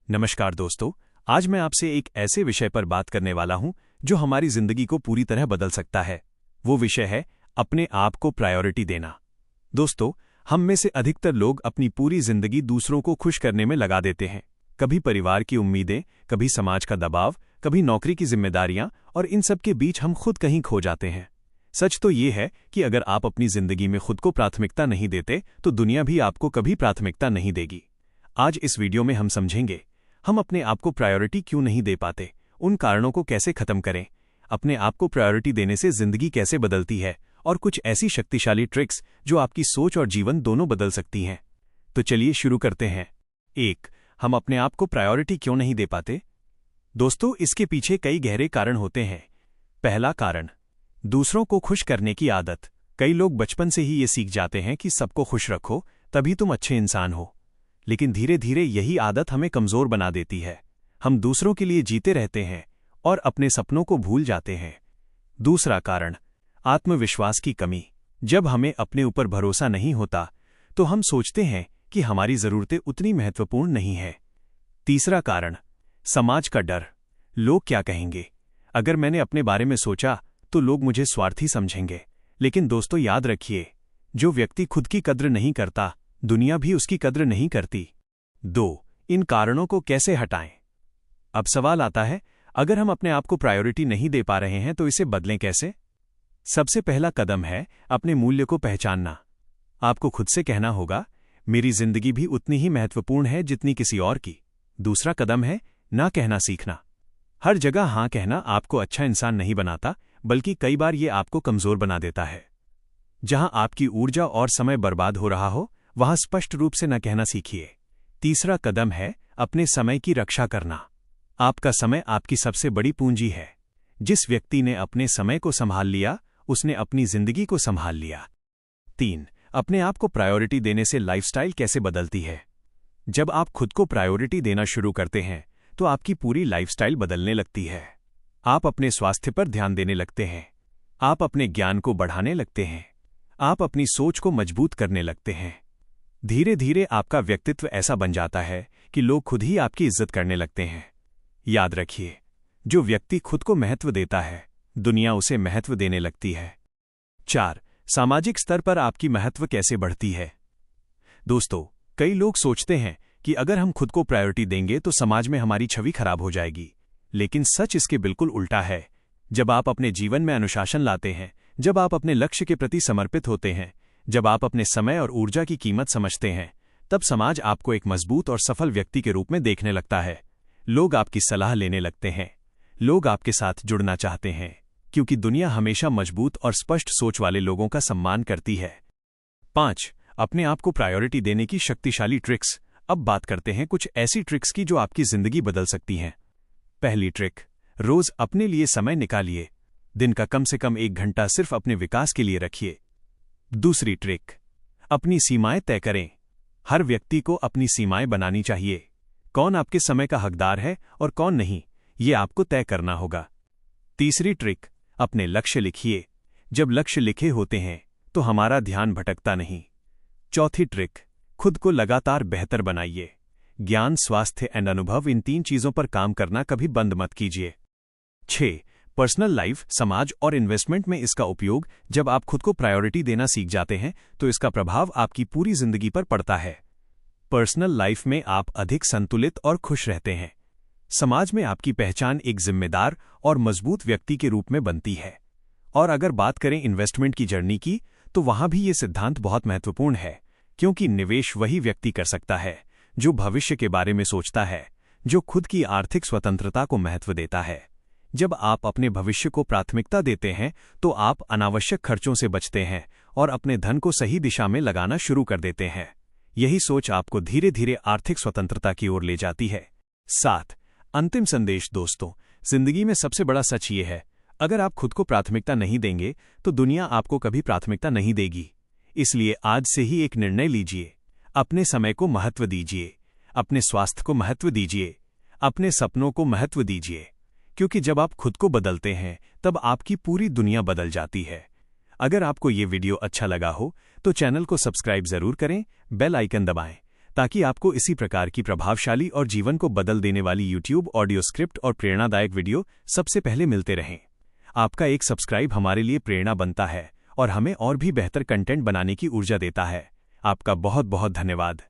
नमस्कार दोस्तों, आज मैं आपसे एक ऐसे विषय पर बात करने वाला हूं जो हमारी जिंदगी को पूरी तरह बदल सकता है। वो विषय है अपने आप को प्रायोरिटी देना। दोस्तों, हम में से अधिकतर लोग अपनी पूरी जिंदगी दूसरों को खुश करने में लगा देते हैं। कभी परिवार की उम्मीदें, कभी समाज का दबाव, कभी नौकरी की जिम्मेदारियां, और इन सब के बीच हम खुद कहीं खो जाते हैं। सच तो ये है कि अगर आप अपनी जिंदगी में खुद को प्राथमिकता नहीं देते तो दुनिया भी आपको कभी प्राथमिकता नहीं देगी। आज इस वीडियो में हम समझेंगे हम अपने आप को प्रायोरिटी क्यों नहीं दे पाते, उन कारणों को कैसे खत्म करें, अपने आप को प्रायोरिटी देने से जिंदगी कैसे बदलती है, और कुछ ऐसी शक्तिशाली ट्रिक्स जो आपकी सोच और जीवन दोनों बदल सकती हैं। तो चलिए शुरू करते हैं। 1. हम अपने आप को प्रायोरिटी क्यों नहीं दे पाते? दोस्तों, इसके पीछे कई गहरे कारण होते हैं। पहला कारण, दूसरों को खुश करने की आदत। कई लोग बचपन से ही ये सीख जाते हैं कि सबको खुश रखो, तभी तुम अच्छे इंसान हो। लेकिन धीरे धीरे यही आदत हमें कमजोर बना देती है। हम दूसरों के लिए जीते रहते हैं और अपने सपनों को भूल जाते हैं। दूसरा कारण, आत्मविश्वास की कमी। जब हमें अपने ऊपर भरोसा नहीं होता तो हम सोचते हैं कि हमारी जरूरतें उतनी महत्वपूर्ण नहीं है। तीसरा कारण, समाज का डर। लोग क्या कहेंगे? अगर मैंने अपने बारे में सोचा तो लोग मुझे स्वार्थी समझेंगे। लेकिन दोस्तों, याद रखिए, जो व्यक्ति खुद की कद्र नहीं करता, दुनिया भी उसकी कद्र नहीं करती। 2. इन कारणों को कैसे हटाएं? अब सवाल आता है, अगर हम अपने आप को प्रायोरिटी नहीं दे पा रहे हैं तो इसे बदलें कैसे? सबसे पहला कदम है अपने मूल्य को पहचानना। आपको खुद से कहना होगा, मेरी जिंदगी भी उतनी ही महत्वपूर्ण है जितनी किसी और की। दूसरा कदम है ना कहना सीखना। हर जगह हाँ कहना आपको अच्छा इंसान नहीं बनाता, बल्कि कई बार ये आपको कमजोर बना देता है। जहां आपकी ऊर्जा और समय बर्बाद हो रहा हो, वहां स्पष्ट रूप से न कहना सीखिए। तीसरा कदम है अपने समय की रक्षा करना। आपका समय आपकी सबसे बड़ी पूंजी है। जिस व्यक्ति ने अपने समय को संभाल लिया, उसने अपनी जिंदगी को संभाल लिया। 3. अपने आप को प्रायोरिटी देने से लाइफस्टाइल कैसे बदलती है? जब आप खुद को प्रायोरिटी देना शुरू करते हैं तो आपकी पूरी लाइफस्टाइल बदलने लगती है। आप अपने स्वास्थ्य पर ध्यान देने लगते हैं, आप अपने ज्ञान को बढ़ाने लगते हैं, आप अपनी सोच को मजबूत करने लगते हैं। धीरे धीरे आपका व्यक्तित्व ऐसा बन जाता है कि लोग खुद ही आपकी इज्जत करने लगते हैं। याद रखिए, जो व्यक्ति खुद को महत्व देता है, दुनिया उसे महत्व देने लगती है। 4. सामाजिक स्तर पर आपकी महत्व कैसे बढ़ती है? दोस्तों, कई लोग सोचते हैं कि अगर हम खुद को प्रायोरिटी देंगे तो समाज में हमारी छवि खराब हो जाएगी। लेकिन सच इसके बिल्कुल उल्टा है। जब आप अपने जीवन में अनुशासन लाते हैं, जब आप अपने लक्ष्य के प्रति समर्पित होते हैं, जब आप अपने समय और ऊर्जा की कीमत समझते हैं, तब समाज आपको एक मजबूत और सफल व्यक्ति के रूप में देखने लगता है। लोग आपकी सलाह लेने लगते हैं, लोग आपके साथ जुड़ना चाहते हैं, क्योंकि दुनिया हमेशा मजबूत और स्पष्ट सोच वाले लोगों का सम्मान करती है। 5. अपने आप को प्रायोरिटी देने की शक्तिशाली ट्रिक्स। अब बात करते हैं कुछ ऐसी ट्रिक्स की जो आपकी जिंदगी बदल सकती हैं। पहली ट्रिक, रोज अपने लिए समय निकालिए। दिन का कम से कम 1 घंटा सिर्फ अपने विकास के लिए रखिए। दूसरी ट्रिक, अपनी सीमाएं तय करें। हर व्यक्ति को अपनी सीमाएं बनानी चाहिए। कौन आपके समय का हकदार है और कौन नहीं, ये आपको तय करना होगा। तीसरी ट्रिक, अपने लक्ष्य लिखिए। जब लक्ष्य लिखे होते हैं तो हमारा ध्यान भटकता नहीं। चौथी ट्रिक, खुद को लगातार बेहतर बनाइए। ज्ञान, स्वास्थ्य एंड अनुभव, इन 3 चीजों पर काम करना कभी बंद मत कीजिए। 6. पर्सनल लाइफ, समाज और इन्वेस्टमेंट में इसका उपयोग। जब आप खुद को प्रायोरिटी देना सीख जाते हैं तो इसका प्रभाव आपकी पूरी जिंदगी पर पड़ता है। पर्सनल लाइफ में आप अधिक संतुलित और खुश रहते हैं। समाज में आपकी पहचान एक जिम्मेदार और मजबूत व्यक्ति के रूप में बनती है। और अगर बात करें इन्वेस्टमेंट की जर्नी की, तो वहां भी ये सिद्धांत बहुत महत्वपूर्ण है, क्योंकि निवेश वही व्यक्ति कर सकता है जो भविष्य के बारे में सोचता है, जो खुद की आर्थिक स्वतंत्रता को महत्व देता है। जब आप अपने भविष्य को प्राथमिकता देते हैं तो आप अनावश्यक खर्चों से बचते हैं और अपने धन को सही दिशा में लगाना शुरू कर देते हैं। यही सोच आपको धीरे धीरे आर्थिक स्वतंत्रता की ओर ले जाती है। 7. अंतिम संदेश। दोस्तों, जिंदगी में सबसे बड़ा सच ये है, अगर आप खुद को प्राथमिकता नहीं देंगे तो दुनिया आपको कभी प्राथमिकता नहीं देगी। इसलिए आज से ही एक निर्णय लीजिए। अपने समय को महत्व दीजिए, अपने स्वास्थ्य को महत्व दीजिए, अपने सपनों को महत्व दीजिए, क्योंकि जब आप खुद को बदलते हैं तब आपकी पूरी दुनिया बदल जाती है। अगर आपको ये वीडियो अच्छा लगा हो तो चैनल को सब्सक्राइब जरूर करें, बेल आइकन दबाएं, ताकि आपको इसी प्रकार की प्रभावशाली और जीवन को बदल देने वाली YouTube ऑडियो स्क्रिप्ट और प्रेरणादायक वीडियो सबसे पहले मिलते रहें। आपका एक सब्सक्राइब हमारे लिए प्रेरणा बनता है और हमें और भी बेहतर कंटेंट बनाने की ऊर्जा देता है। आपका बहुत बहुत धन्यवाद।